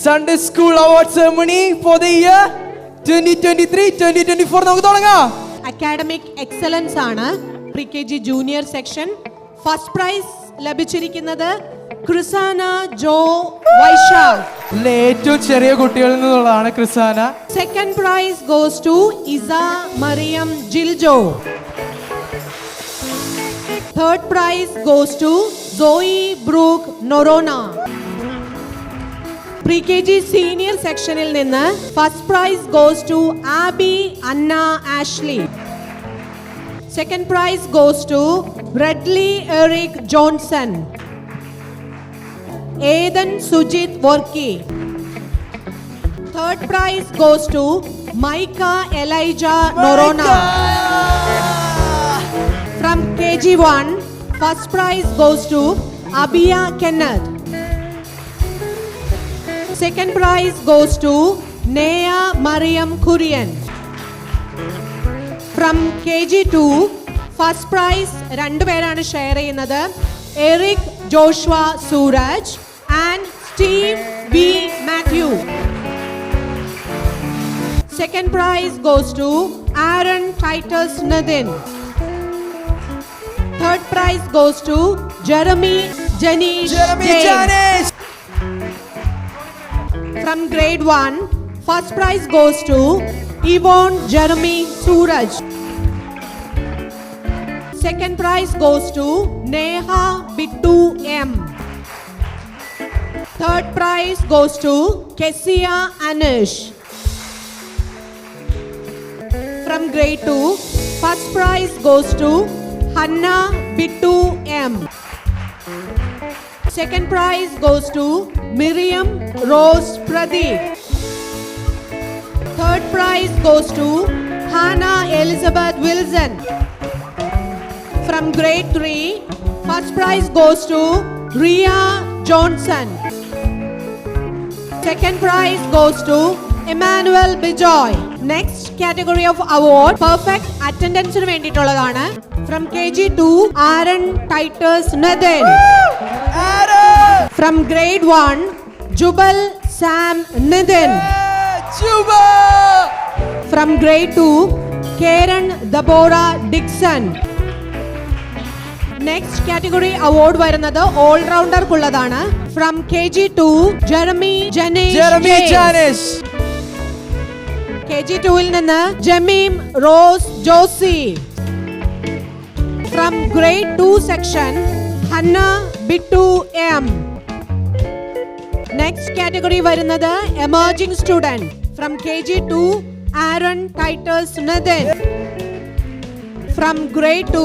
Sunday School Award Ceremony for the year 2023-2024. നമുക്ക് തുടങ്ങാം. Academic excellence ആണ് pre KG junior section. First prize ലഭിച്ചിരിക്കുന്നത് Chrisana Jo Vaishakh. ഏറ്റവും ചെറിയ കുട്ടികളിൽ നിന്നുള്ളതാണ് Chrisana. Second prize goes to Isa Mariam Jiljo. Third prize goes to Zoey Brooke Noronha. Pre KG senior സെക്ഷനിൽ നിന്ന് first prize goes to Abby Anna Ashley. Second prize goes to Redley Eric Johnson. Eden Sujith Varkey. Third prize goes to Micah Elijah Noronha. From KG1 first prize goes to അബിയ Kenneth. Second prize goes to Nea Mariam Kurian. From KG2 first prize രണ്ടു പേരാണ് share ചെയ്യുന്നത്. Eric Joshua Suraj and Steve B Matthew. Second prize goes to Aaron Titus Nathan. Third prize goes to Jeremy Janish. From grade 1, first prize goes to Yvonne Jeremy Suraj. Second prize goes to Neha Bittu M. Third prize goes to Kessia Anish. From grade 2, first prize goes to Hannah Bittu M. Second prize goes to Miriam Rose Pradeep. Third prize goes to Hannah Elizabeth Wilson. From grade 3, first prize goes to Ria Johnson. Second prize goes to Emmanuel Bijoy. Next category of award perfect attendance ന് വേണ്ടിയിട്ടുള്ളതാണ്. From KG2 Aaron Titus Nathan. From grade 1 Jubal Sam Nathan. From grade 2 Karen Deborah Dixon. Next category award വരുന്നത് all rounder ക്കുള്ളതാണ്. From KG2 Jeremy Janish. KG2 ൽ നിന്ന് ജമീം rose Josy. From grade 2 section Hannah Bittu M. Next category വരുന്നത് emerging student. From KG2 Aaron Titus Nathan. From grade 2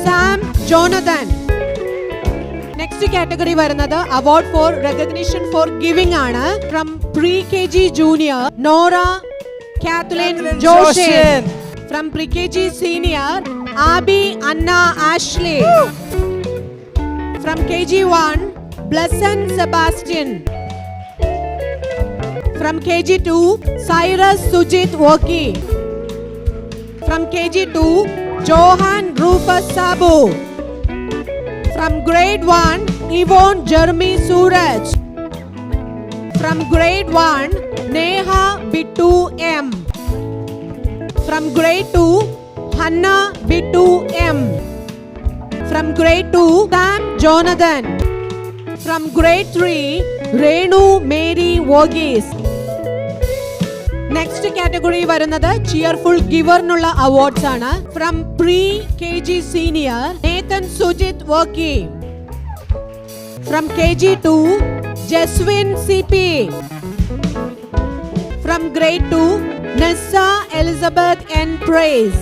Sam Jonathan. Next category വരുന്നത് award for recognition for giving ആണ്. From pre-KG junior Nora Kathleen Joshin. From pre-KG senior Abi Anna Ashley. From KG1 Blessing Sebastian. From KG2 Cyrus Sujit Woki. From KG2 Johan Rufus Sabu. From grade 1 Yvonne Jeremy Suraj. From grade 1 Neha Bittu M. From grade 2 Hannah Bittu M. From grade 2 Sam Jonathan. From grade 3 Renu Mary Vogis. Next category വരുന്നത് cheerful giver നുള്ള awards ആണ്. From pre-KG senior Nathan Sujit Woki. From KG2 Jeswin CP. From grade 2 Nessa Elizabeth N Praise.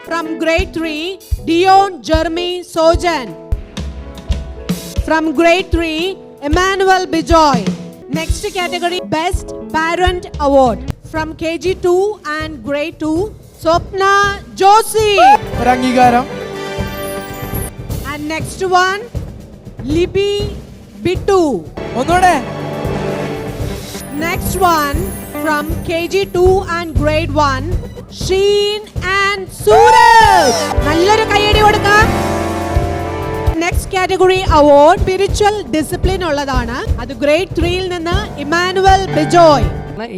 From grade 3 Dion Jeremy Sojan. From grade 3 Emmanuel Bijoy. Next category best parent award. From KG2 and grade 2 Swapna Joshi. അംഗീകാരം. And next one Libby Bittu. ഒന്നുകൂടെ. Next one from KG2 and grade 1 Sheen and Suraj. നല്ലൊരു കൈയടി കൊടുക്കാം. Next category award spiritual discipline ഉള്ളതാണ്. അത് grade 3-ൽ നിന്ന് Emmanuel Bijoy.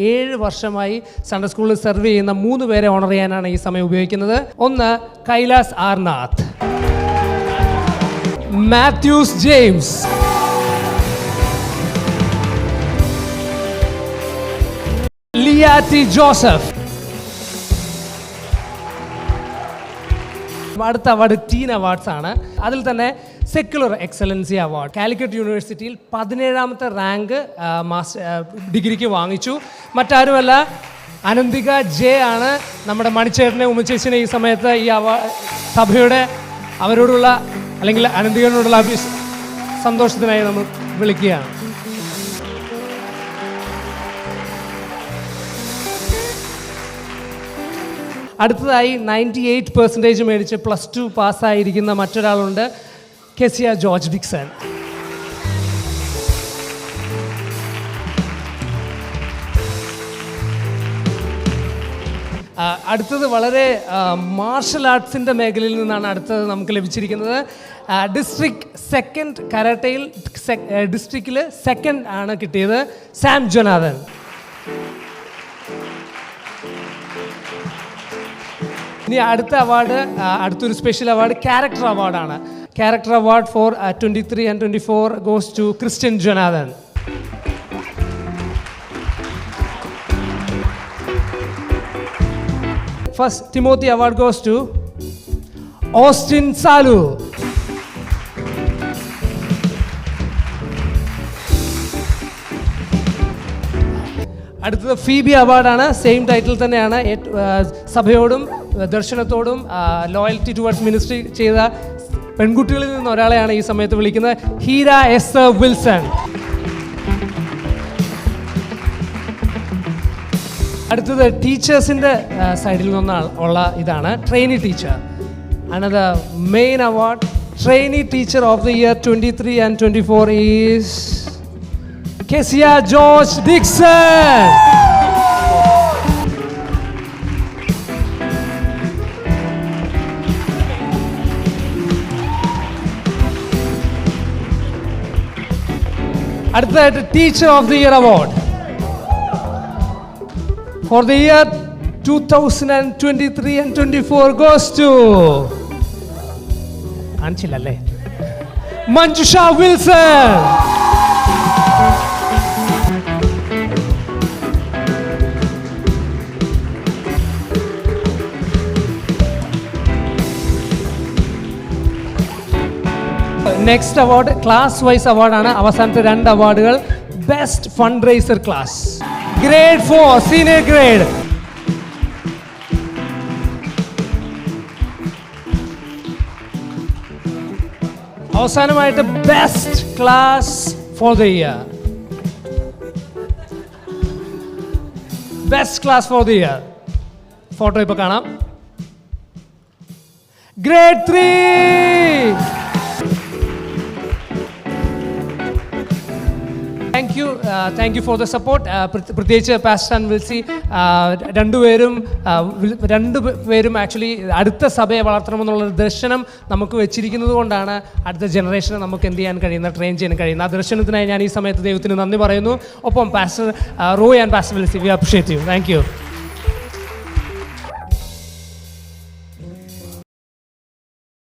7 വർഷമായി Sunday സ്കൂളിൽ സെർവ് ചെയ്യുന്ന 3 പേരെ ഓണർ ചെയ്യാനാണ് ഈ സമയം ഉപയോഗിക്കുന്നത്. ഒന്ന് കൈലാസ് ആർനാഥ്, മാത്യൂസ് ജെയിംസ്, ലിയാറ്റി ജോസഫ്. അടുത്ത അവാർഡ് ടീൻ അവാർഡ്സ് ആണ്. അതിൽ തന്നെ സെക്യുലർ എക്സലൻസി അവാർഡ്. കാലിക്കറ്റ് യൂണിവേഴ്സിറ്റിയിൽ 17ാമത്തെ റാങ്ക് ഡിഗ്രിക്ക് വാങ്ങിച്ചു. മറ്റാരുമല്ല, അനന്തിക ജെ ആണ്. നമ്മുടെ മണിച്ചേട്ടനെ ഉമ്മച്ചേച്ചിനെ ഈ സമയത്ത് ഈ സഭയുടെ അവരോടുള്ള അല്ലെങ്കിൽ അനന്തികനോടുള്ള സന്തോഷത്തിനായി നമ്മൾ വിളിക്കുകയാണ്. അടുത്തതായി 98% മേടിച്ച് +2 പാസ്സായിരിക്കുന്ന മറ്റൊരാളുണ്ട്, കെസിയ ജോർജ് ഡിക്സൺ. അടുത്തത് വളരെ മാർഷൽ ആർട്സിൻ്റെ മേഖലയിൽ നിന്നാണ് അടുത്തത് നമുക്ക് ലഭിച്ചിരിക്കുന്നത്. ഡിസ്ട്രിക്ട് സെക്കൻഡ് കരാട്ടയിൽ ഡിസ്ട്രിക്റ്റിൽ സെക്കൻഡ് ആണ് കിട്ടിയത്, സാം ജൊനാഥൻ. ഇനി അടുത്ത അവാർഡ്, അടുത്തൊരു സ്പെഷ്യൽ അവാർഡ് ക്യാരക്ടർ അവാർഡാണ്. Character award for 23 and 24 goes to Christian Jonathan. First Timothy award goes to Austin Salu. അടുത്തത് ഫീബി അവാർഡാണ്. സെയിം ടൈറ്റിൽ തന്നെയാണ്. സഭയോടും ദർശനത്തോടും ലോയൽറ്റി ടുവേർഡ്സ് മിനിസ്ട്രി ചെയ്ത പെൺകുട്ടികളിൽ നിന്ന് ഒരാളെയാണ് ഈ സമയത്ത് വിളിക്കുന്നത്, ഹീര എസ് വിൽസൺ. അടുത്തത് ടീച്ചേഴ്സിൻ്റെ സൈഡിൽ നിന്നുള്ള ഇതാണ് trainee teacher. Another main award, trainee teacher of the year 23 and 24 is Keziah George Dixon. അടുത്തതായിട്ട് teacher of the year award for the year 2023 and 24 goes to കാണിച്ചില്ലല്ലേ, Manjusha Wilson. Next award class wise അവാർഡാണ്. അവസാനത്തെ 2 അവാർഡുകൾ best fundraiser, class 4 senior grade. അവസാനമായിട്ട് best class for the year, best class for the year. Photo ഇപ്പോൾ കാണാം. Grade 3. Thank you for the support. പ്രത്യേകിച്ച് pastor and Wilsy രണ്ടുപേരും actually അടുത്ത സഭയെ വളർത്തണമെന്നുള്ളൊരു ദർശനം നമുക്ക് വെച്ചിരിക്കുന്നത് കൊണ്ടാണ് അടുത്ത ജനറേഷനെ നമുക്ക് എന്ത് ചെയ്യാൻ കഴിയുന്ന, ട്രെയിൻ ചെയ്യാൻ കഴിയുന്ന. ആ ദർശനത്തിനായി ഞാൻ ഈ സമയത്ത് ദൈവത്തിന് നന്ദി പറയുന്നു. ഒപ്പം pastor Roy and pastor Wilsy, we appreciate you. Thank U.